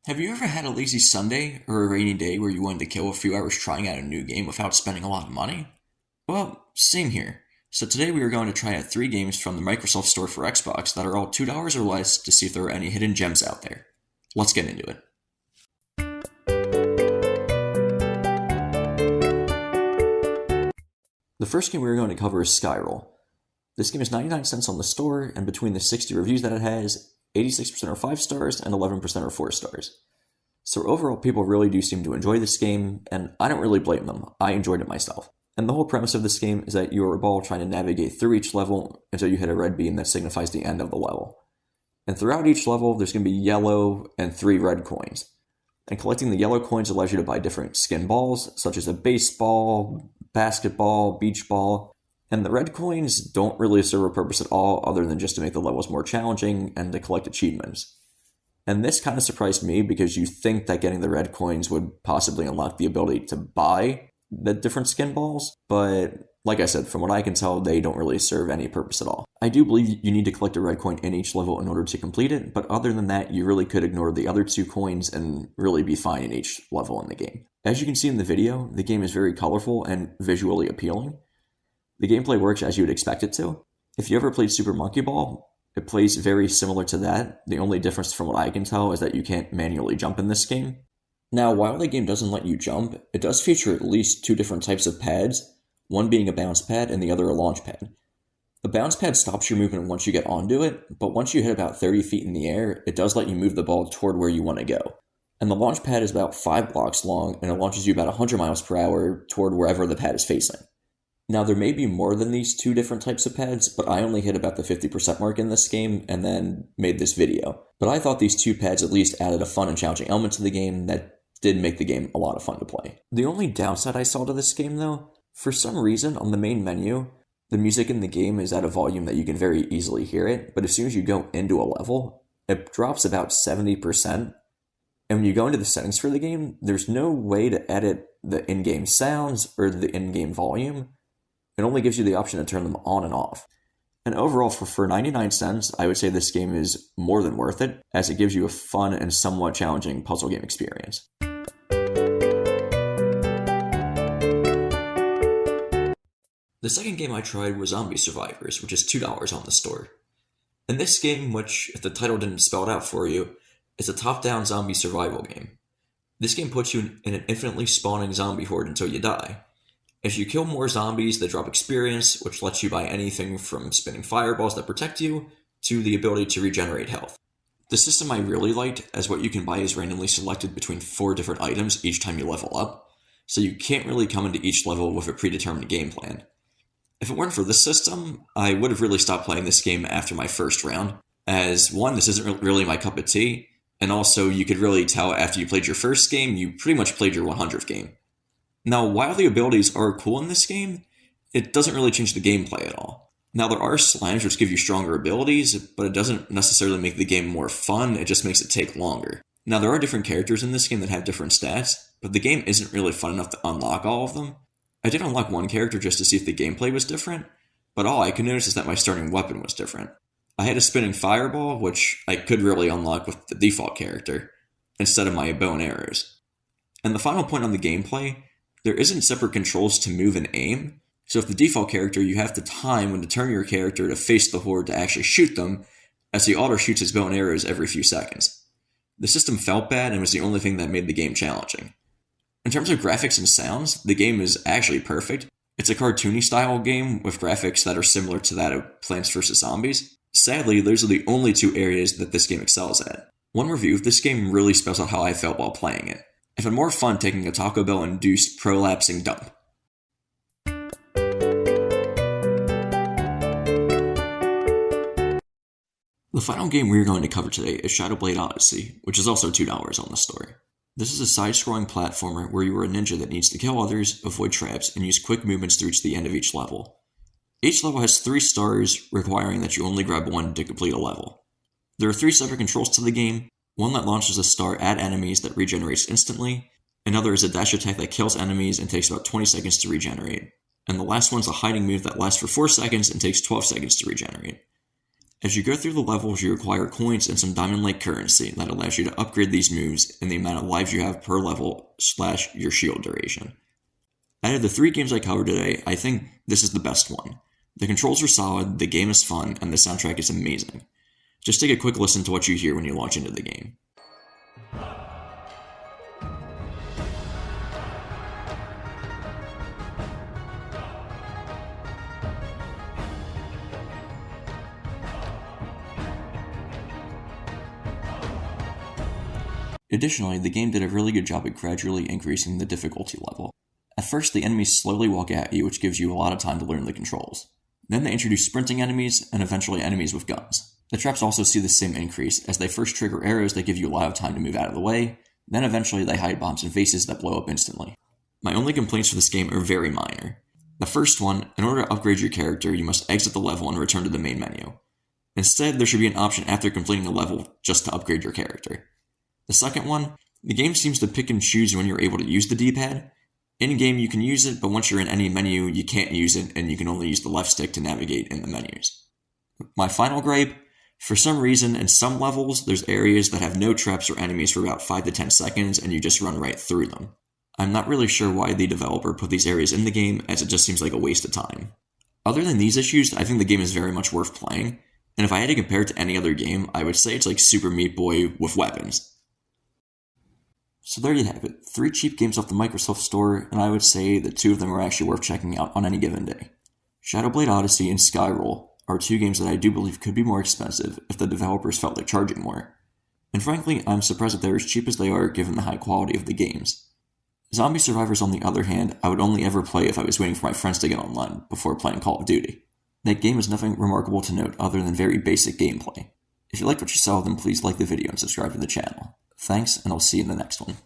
Have you ever had a lazy Sunday or a rainy day where you wanted to kill a few hours trying out a new game without spending a lot of money? Well, same here. So today we are going to try out 3 games from the Microsoft Store for Xbox that are all $2 or less to see if there are any hidden gems out there. Let's get into it. The first game we are going to cover is Skyroll. This game is 99 cents on the store, and between the 60 reviews that it has, 86% are 5 stars and 11% are 4 stars. So overall, people really do seem to enjoy this game, and I don't really blame them. I enjoyed it myself. And the whole premise of this game is that you are a ball trying to navigate through each level until you hit a red beam that signifies the end of the level. And throughout each level, there's going to be yellow and 3 red coins. And collecting the yellow coins allows you to buy different skin balls, such as a baseball, basketball, beach ball. And the red coins don't really serve a purpose at all other than just to make the levels more challenging and to collect achievements. And this kind of surprised me because you think that getting the red coins would possibly unlock the ability to buy the different skin balls, but like I said, from what I can tell, they don't really serve any purpose at all. I do believe you need to collect a red coin in each level in order to complete it, but other than that, you really could ignore the other 2 coins and really be fine in each level in the game. As you can see in the video, the game is very colorful and visually appealing. The gameplay works as you would expect it to. If you ever played Super Monkey Ball, it plays very similar to that. The only difference from what I can tell is that you can't manually jump in this game. Now, while the game doesn't let you jump, it does feature at least 2 different types of pads, one being a bounce pad and the other a launch pad. The bounce pad stops your movement once you get onto it, but once you hit about 30 feet in the air, it does let you move the ball toward where you want to go. And the launch pad is about 5 blocks long, and it launches you about 100 miles per hour toward wherever the pad is facing. Now, there may be more than these 2 different types of pads, but I only hit about the 50% mark in this game and then made this video. But I thought these 2 pads at least added a fun and challenging element to the game that did make the game a lot of fun to play. The only downside I saw to this game, though, for some reason on the main menu, the music in the game is at a volume that you can very easily hear it, but as soon as you go into a level, it drops about 70%. And when you go into the settings for the game, there's no way to edit the in-game sounds or the in-game volume. It only gives you the option to turn them on and off. And overall, for 99 cents, I would say this game is more than worth it, as it gives you a fun and somewhat challenging puzzle game experience. The second game I tried was Zombie Survivors, which is $2 on the store. In this game, which, if the title didn't spell it out for you, is a top-down zombie survival game. This game puts you in an infinitely spawning zombie horde until you die. If you kill more zombies, they drop experience, which lets you buy anything from spinning fireballs that protect you, to the ability to regenerate health. The system I really liked, as what you can buy is randomly selected between 4 different items each time you level up, so you can't really come into each level with a predetermined game plan. If it weren't for this system, I would have really stopped playing this game after my first round, as one, this isn't really my cup of tea, and also you could really tell after you played your first game, you pretty much played your 100th game. Now, while the abilities are cool in this game, it doesn't really change the gameplay at all. Now, there are slimes which give you stronger abilities, but it doesn't necessarily make the game more fun, it just makes it take longer. Now, there are different characters in this game that have different stats, but the game isn't really fun enough to unlock all of them. I did unlock one character just to see if the gameplay was different, but all I could notice is that my starting weapon was different. I had a spinning fireball, which I could really unlock with the default character, instead of my bow and arrows. And the final point on the gameplay, there isn't separate controls to move and aim, so if the default character, you have to time when to turn your character to face the horde to actually shoot them, as he auto shoots his bow and arrows every few seconds. The system felt bad and was the only thing that made the game challenging. In terms of graphics and sounds, the game is actually perfect. It's a cartoony style game with graphics that are similar to that of Plants vs. Zombies. Sadly, those are the only 2 areas that this game excels at. One review of this game really spells out how I felt while playing it. I've had more fun taking a Taco Bell-induced prolapsing dump. The final game we're going to cover today is Shadowblade Odyssey, which is also $2 on the store. This is a side-scrolling platformer where you are a ninja that needs to kill others, avoid traps, and use quick movements to reach the end of each level. Each level has 3 stars, requiring that you only grab 1 to complete a level. There are 3 separate controls to the game, one that launches a star at enemies that regenerates instantly, another is a dash attack that kills enemies and takes about 20 seconds to regenerate, and the last one's a hiding move that lasts for 4 seconds and takes 12 seconds to regenerate. As you go through the levels, you acquire coins and some diamond-like currency that allows you to upgrade these moves and the amount of lives you have per level / your shield duration. Out of the 3 games I covered today, I think this is the best one. The controls are solid, the game is fun, and the soundtrack is amazing. Just take a quick listen to what you hear when you launch into the game. Additionally, the game did a really good job at gradually increasing the difficulty level. At first, the enemies slowly walk at you, which gives you a lot of time to learn the controls. Then they introduce sprinting enemies, and eventually enemies with guns. The traps also see the same increase, as they first trigger arrows that give you a lot of time to move out of the way, then eventually they hide bombs and faces that blow up instantly. My only complaints for this game are very minor. The first one, in order to upgrade your character, you must exit the level and return to the main menu. Instead, there should be an option after completing the level just to upgrade your character. The second one, the game seems to pick and choose when you're able to use the D-pad. In-game you can use it, but once you're in any menu, you can't use it, and you can only use the left stick to navigate in the menus. My final gripe, for some reason, in some levels, there's areas that have no traps or enemies for about 5 to 10 seconds, and you just run right through them. I'm not really sure why the developer put these areas in the game, as it just seems like a waste of time. Other than these issues, I think the game is very much worth playing, and if I had to compare it to any other game, I would say it's like Super Meat Boy with weapons. So there you have it, 3 cheap games off the Microsoft Store, and I would say that 2 of them are actually worth checking out on any given day. Shadowblade Odyssey and Skyroll are 2 games that I do believe could be more expensive if the developers felt like charging more. And frankly, I'm surprised that they're as cheap as they are given the high quality of the games. Zombie Survivors, on the other hand, I would only ever play if I was waiting for my friends to get online before playing Call of Duty. That game is nothing remarkable to note other than very basic gameplay. If you liked what you saw, then please like the video and subscribe to the channel. Thanks, and I'll see you in the next one.